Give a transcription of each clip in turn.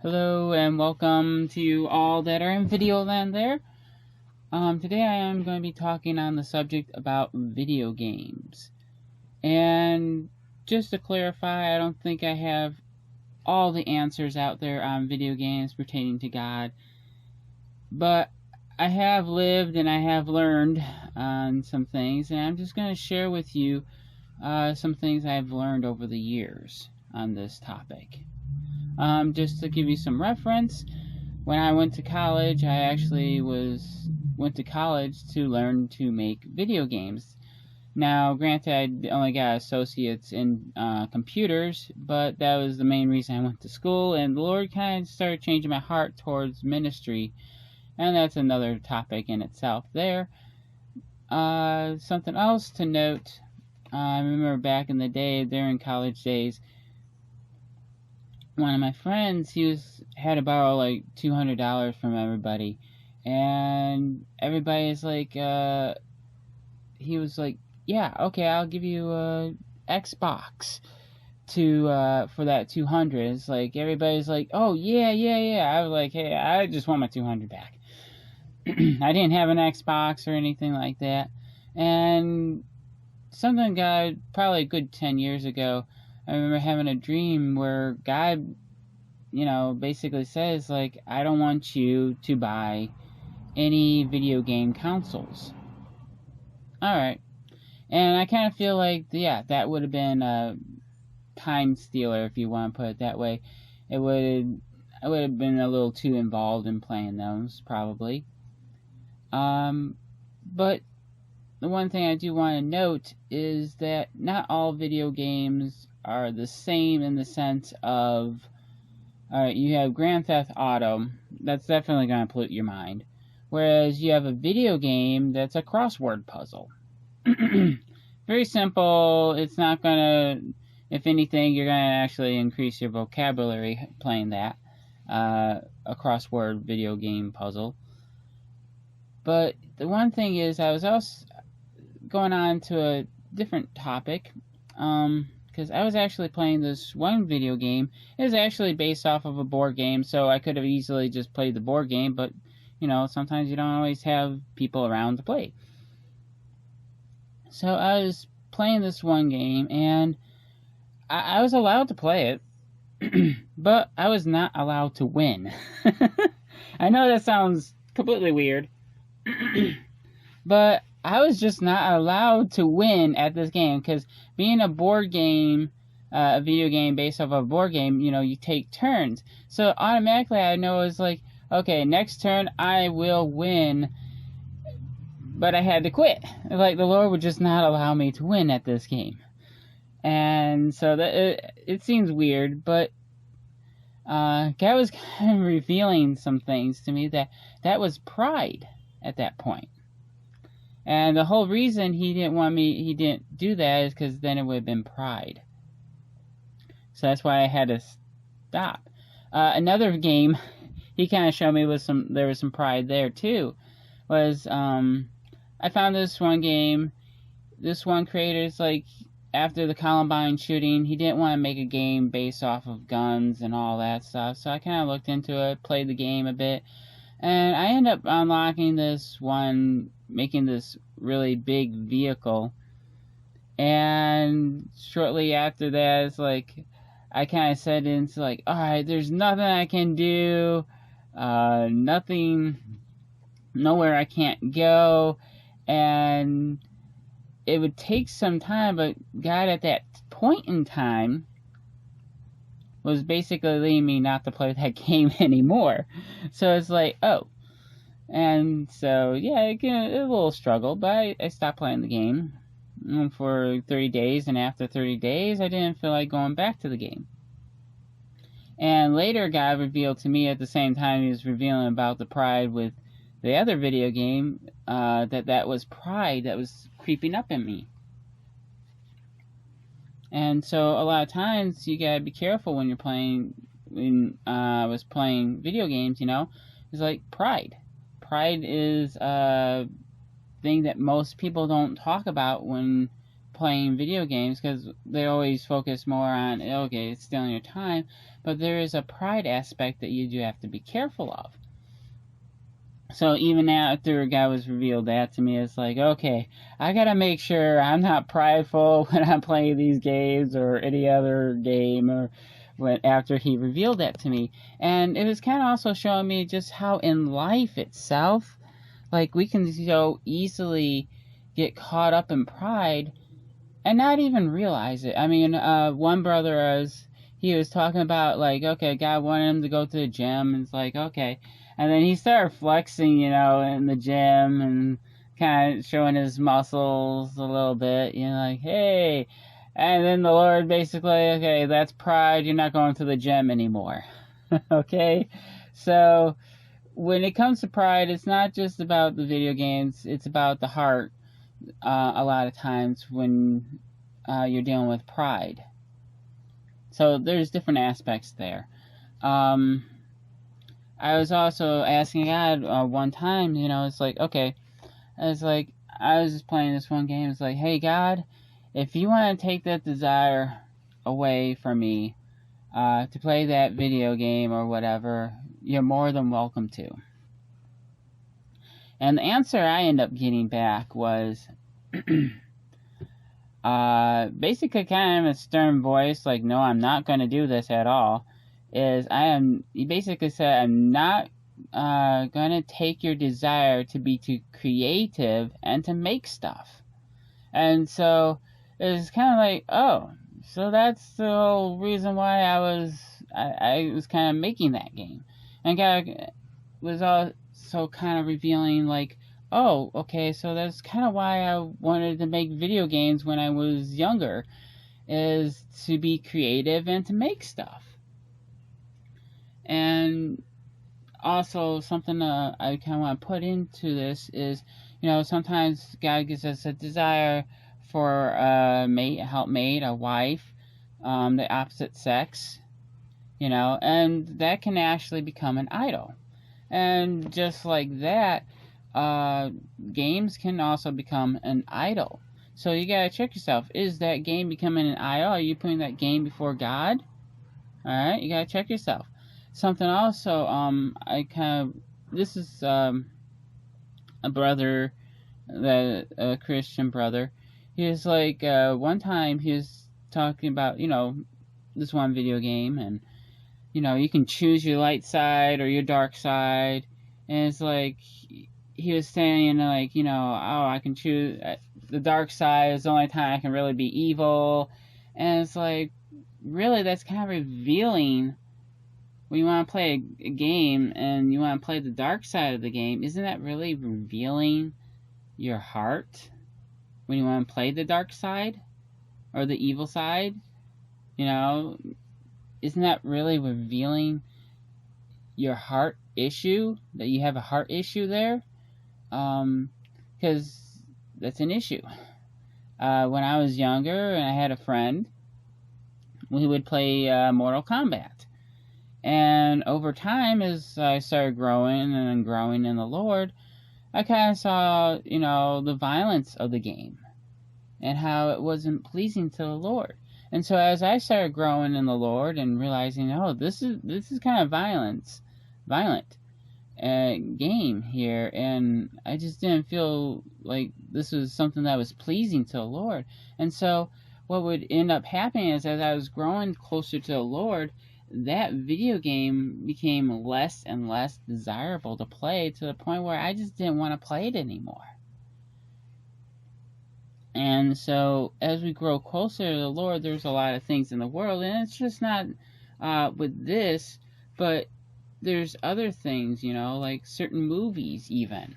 Hello and welcome to you all that are in video land there. Today I am going to be talking on the subject about video games. And just to clarify, I don't think I have all the answers out there on video games pertaining to God. But I have lived and I have learned on some things, and I'm just going to share with you some things I've learned over the years on this topic. Just to give you some reference, when I went to college, I actually went to college to learn to make video games. Now, granted, I only got associates in computers, but that was the main reason I went to school, and the Lord kind of started changing my heart towards ministry, and that's another topic in itself there. Something else to note, I remember back in the day, during college days, one of my friends, he had to borrow like $200 from everybody, and everybody's like, he was like, yeah, okay, I'll give you a Xbox for that 200. It's like everybody's like, oh yeah. I was like, hey, I just want my 200 back. I didn't have an Xbox or anything like that, and something got probably a good 10 years ago. I remember having a dream where God, basically says, like, I don't want you to buy any video game consoles. Alright. And I kind of feel like, yeah, that would have been a time stealer, if you want to put it that way. I would have been a little too involved in playing those, probably. But the one thing I do want to note is that not all video games are the same in the sense of, alright, you have Grand Theft Auto, that's definitely going to pollute your mind. Whereas you have a video game that's a crossword puzzle. Very simple, it's not going to, if anything, you're going to actually increase your vocabulary playing that, a crossword video game puzzle. But the one thing is, I was also going on to a different topic, because I was actually playing this one video game. It was actually based off of a board game, so I could have easily just played the board game, but, sometimes you don't always have people around to play. So I was playing this one game, and I was allowed to play it, but I was not allowed to win. I know that sounds completely weird, but I was just not allowed to win at this game, because being a board game, a video game based off of a board game, you take turns. So automatically I know it's like, okay, next turn I will win, but I had to quit. Like, the Lord would just not allow me to win at this game. And so it seems weird, but God was kind of revealing some things to me that was pride at that point. And the whole reason he didn't do that is because then it would have been pride. So that's why I had to stop. Another game he kind of showed me there was some pride there too. Was I found this one game. This one creator's like, after the Columbine shooting, he didn't want to make a game based off of guns and all that stuff. So I kind of looked into it, played the game a bit, and I ended up unlocking this one, making this really big vehicle. And shortly after that, it's like, I kind of said into like, alright, there's nothing I can do, nowhere I can't go, and it would take some time, but God at that point in time was basically leading me not to play that game anymore. So it's like, oh. And so, yeah, it was a little struggle, but I stopped playing the game for 30 days, and after 30 days, I didn't feel like going back to the game. And later, God revealed to me at the same time he was revealing about the pride with the other video game, that was pride that was creeping up in me. And so a lot of times you gotta be careful when you're playing. When I was playing video games, it's like pride. Pride is a thing that most people don't talk about when playing video games, because they always focus more on, okay, it's stealing your time, but there is a pride aspect that you do have to be careful of. So even after God was revealed that to me, it's like, okay, I gotta make sure I'm not prideful when I'm playing these games or any other game, or after he revealed that to me. And it was kind of also showing me just how in life itself, like, we can so easily get caught up in pride and not even realize it. I mean, one brother, he was talking about, like, okay, God wanted him to go to the gym, and it's like, okay. And then he started flexing, in the gym and kind of showing his muscles a little bit, like, hey. And then the Lord basically, okay, that's pride. You're not going to the gym anymore. Okay? So when it comes to pride, it's not just about the video games. It's about the heart a lot of times when you're dealing with pride. So there's different aspects there. I was also asking God one time, it's like, okay, it's like, I was just playing this one game, it's like, hey God, if you want to take that desire away from me to play that video game or whatever, you're more than welcome to. And the answer I ended up getting back was basically kind of a stern voice, like, no, I'm not going to do this at all. He basically said, I'm not going to take your desire to be too creative and to make stuff. And so it's kind of like, oh, so that's the whole reason why I was kind of making that game. And God was also kind of revealing, like, oh, okay, so that's kind of why I wanted to make video games when I was younger, is to be creative and to make stuff. And also something I kind of want to put into this is, sometimes God gives us a desire for a mate, a helpmate, a wife, the opposite sex, and that can actually become an idol. And just like that, games can also become an idol. So you gotta check yourself. Is that game becoming an idol? Are you putting that game before God? Alright, you gotta check yourself. Something also, this is a brother, a Christian brother. He was like, one time he was talking about, this one video game, and, you can choose your light side or your dark side, and it's like, he was saying, like, oh, I can choose, the dark side is the only time I can really be evil, and it's like, really, that's kind of revealing. When you want to play a game and you want to play the dark side of the game, isn't that really revealing your heart? When you want to play the dark side or the evil side, isn't that really revealing your heart issue? That you have a heart issue there? Because that's an issue. When I was younger and I had a friend, we would play Mortal Kombat. And over time, as I started growing and growing in the Lord, I kind of saw, the violence of the game and how it wasn't pleasing to the Lord. And so as I started growing in the Lord and realizing, oh, this is kind of violent game here, and I just didn't feel like this was something that was pleasing to the Lord. And so what would end up happening is, as I was growing closer to the Lord, that video game became less and less desirable to play, to the point where I just didn't want to play it anymore. And so as we grow closer to the Lord, there's a lot of things in the world, and it's just not with this, but there's other things, like certain movies even.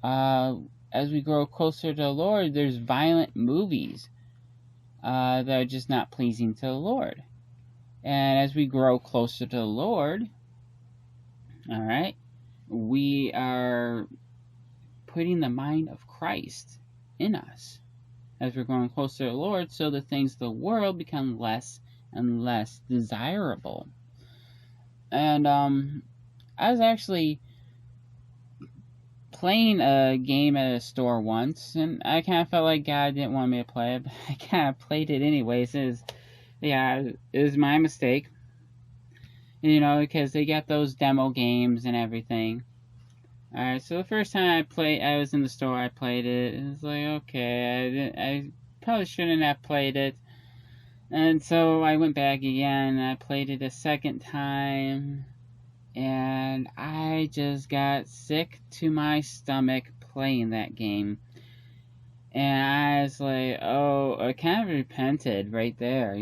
As we grow closer to the Lord, there's violent movies that are just not pleasing to the Lord. And as we grow closer to the Lord, all right, we are putting the mind of Christ in us as we're growing closer to the Lord, so the things of the world become less and less desirable. And I was actually playing a game at a store once, and I kind of felt like God didn't want me to play it, but I kind of played it anyways. It was my mistake, because they got those demo games and everything. Alright, so the first time I was in the store, I played it. It was like, okay, I probably shouldn't have played it. And so I went back again, and I played it a second time, and I just got sick to my stomach playing that game. And I was like, oh, I kind of repented right there,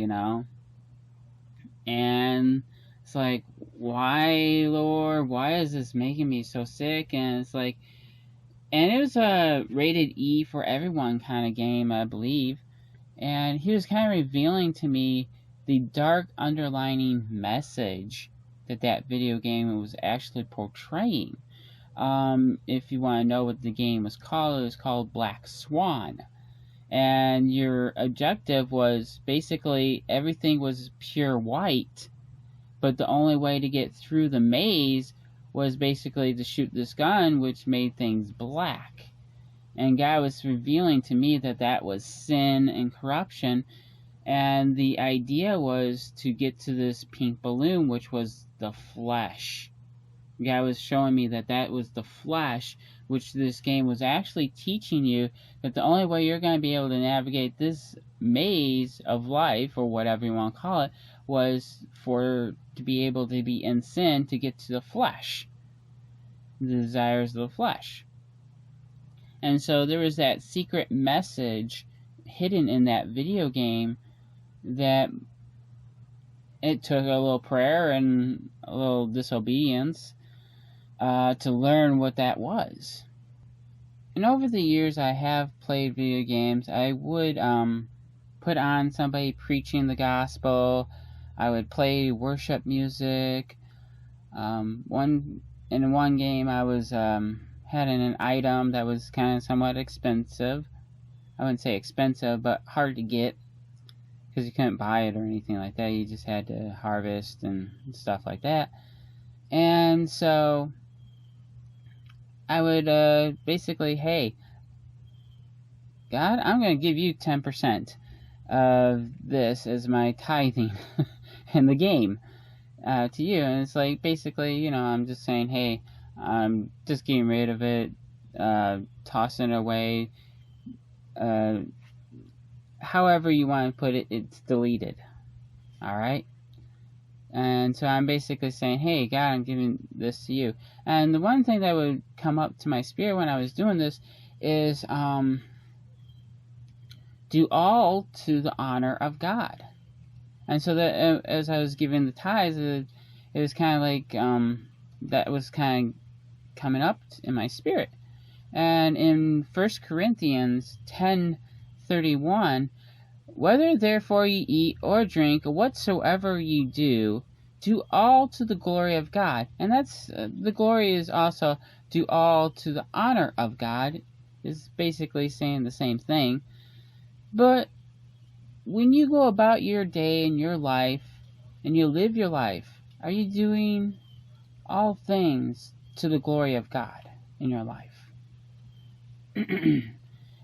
And it's like, why, Lord? Why is this making me so sick? And it's like, and it was a rated E for everyone kind of game, I believe. And he was kind of revealing to me the dark underlining message that video game was actually portraying. If you want to know what the game was called, it was called Black Swan. And your objective was basically everything was pure white, but the only way to get through the maze was basically to shoot this gun, which made things black. And God was revealing to me that was sin and corruption, and the idea was to get to this pink balloon, which was the flesh. God was showing me that was the flesh, which this game was actually teaching you that the only way you're going to be able to navigate this maze of life, or whatever you want to call it, was to be able to be in sin to get to the flesh, the desires of the flesh. And so there was that secret message hidden in that video game that it took a little prayer and a little disobedience to learn what that was. And over the years I have played video games. I would put on somebody preaching the gospel. I would play worship music. In one game I was had an item that was kind of somewhat expensive. I wouldn't say expensive, but hard to get, because you couldn't buy it or anything like that. You just had to harvest and stuff like that. And so I would basically, hey, God, I'm going to give you 10% of this as my tithing in the game to you. And it's like, basically, I'm just saying, hey, I'm just getting rid of it, tossing it away, however you want to put it, it's deleted. Alright? And so I'm basically saying, hey, God, I'm giving this to you. And the one thing that would come up to my spirit when I was doing this is, do all to the honor of God. And so that as I was giving the tithes, it was kind of like, that was kind of coming up in my spirit. And in 1 Corinthians 10:31, whether therefore ye eat or drink, or whatsoever ye do, do all to the glory of God. And that's, the glory is also do all to the honor of God, is basically saying the same thing. But when you go about your day and your life, and you live your life, are you doing all things to the glory of God in your life?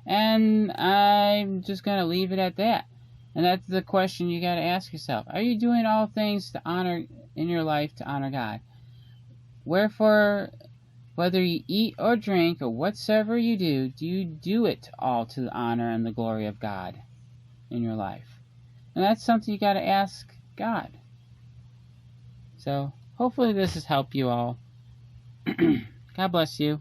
And I'm just going to leave it at that. And that's the question you got to ask yourself. Are you doing all things to honor in your life to honor God? Wherefore, whether you eat or drink or whatsoever you do you do it all to the honor and the glory of God in your life? And that's something you got to ask God. So, hopefully this has helped you all. God bless you.